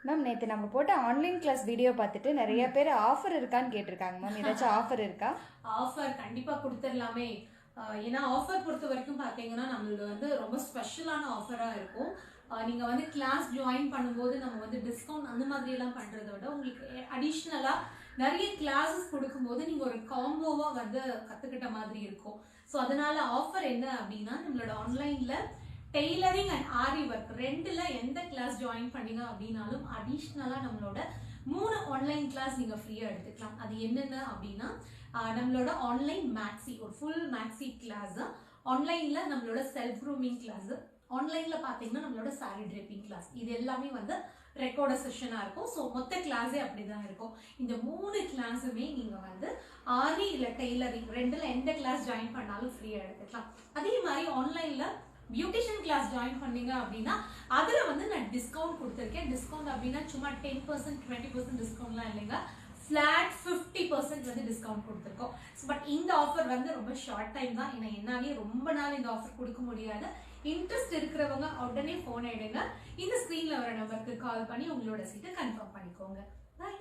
Ma'am நேற்று நம்ம போட்ட ஆன்லைன் கிளாஸ் வீடியோ பார்த்துட்டு நிறைய பேர் ஆஃபர் இருக்கான்னு கேட்டிருக்காங்க மேம். ஏதாச்சும் ஆஃபர் இருக்கா? ஆஃபர் கண்டிப்பா கொடுத்துடலாமே. ஏன்னா ஆஃபர் பொறுத்த வரைக்கும் பார்த்தீங்கன்னா நம்மளோட வந்து ரொம்ப ஸ்பெஷலான ஆஃபராக இருக்கும். நீங்கள் வந்து கிளாஸ் ஜாயின் பண்ணும்போது நம்ம வந்து டிஸ்கவுண்ட் அந்த மாதிரி எல்லாம் பண்ணுறத விட உங்களுக்கு அடிஷ்னலாக நிறைய கிளாஸஸ் கொடுக்கும்போது நீங்கள் ஒரு காம்போவாக வந்து கற்றுக்கிட்ட மாதிரி இருக்கும். ஸோ அதனால ஆஃபர் என்ன அப்படின்னா, நம்மளோட ஆன்லைனில் டெய்லரிங் அண்ட் ஆரி ஒர்க் ரெண்டுல எந்த கிளாஸ் ஜாயின் பண்ணீங்க அப்படின்னாலும் அடிஷ்னலா நம்மளோட 3 ஆன்லைன் கிளாஸ் நீங்க ஃப்ரீயா எடுத்துக்கலாம். அது என்னென்ன அப்படின்னா, நம்மளோட ஆன்லைன் மேக்ஸி ஒரு ஃபுல் மேக்ஸி கிளாஸ், ஆன்லைன்ல நம்மளோட செல்ஃப் க்ரூமிங் கிளாஸ், ஆன்லைன்ல பாத்தீங்கன்னா நம்மளோட சாரி ட்ரேப்பிங் கிளாஸ், இது எல்லாமே வந்து ரெக்கார்ட செஷனா இருக்கும். ஸோ மொத்த கிளாஸே அப்படிதான் இருக்கும். இந்த 3 கிளாஸுமே நீங்க வந்து ஆரி இல்ல டெய்லரிங் ரெண்டுல எந்த கிளாஸ் ஜாயின் பண்ணாலும் ஃப்ரீயா எடுத்துக்கலாம். அதே மாதிரி ஆன்லைன்ல பியூட்டிஷியன் கிளாஸ் ஜாயின் பண்ணீங்க அப்படின்னா அதுல வந்து நான் டிஸ்கவுண்ட் கொடுத்துருக்கேன். டிஸ்கவுண்ட் அப்படின்னா சும்மா 10% 20% டிஸ்கவுண்ட்லாம் இல்லைங்க, ஃபிளாட் 50% வந்து டிஸ்கவுண்ட் கொடுத்துருக்கோம். பட் இந்த ஆஃபர் வந்து ரொம்ப ஷார்ட் டைம் தான். ஏன்னா என்னாலே ரொம்ப நாள் இந்த ஆஃபர் கொடுக்க முடியாது. இன்ட்ரெஸ்ட் இருக்கிறவங்க உடனே போன் எடுங்க. இந்த ஸ்கிரீன்ல வர நம்பருக்கு கால் பண்ணி உங்களோட சீட்டை கன்ஃபார்ம் பண்ணிக்கோங்க. பாய்.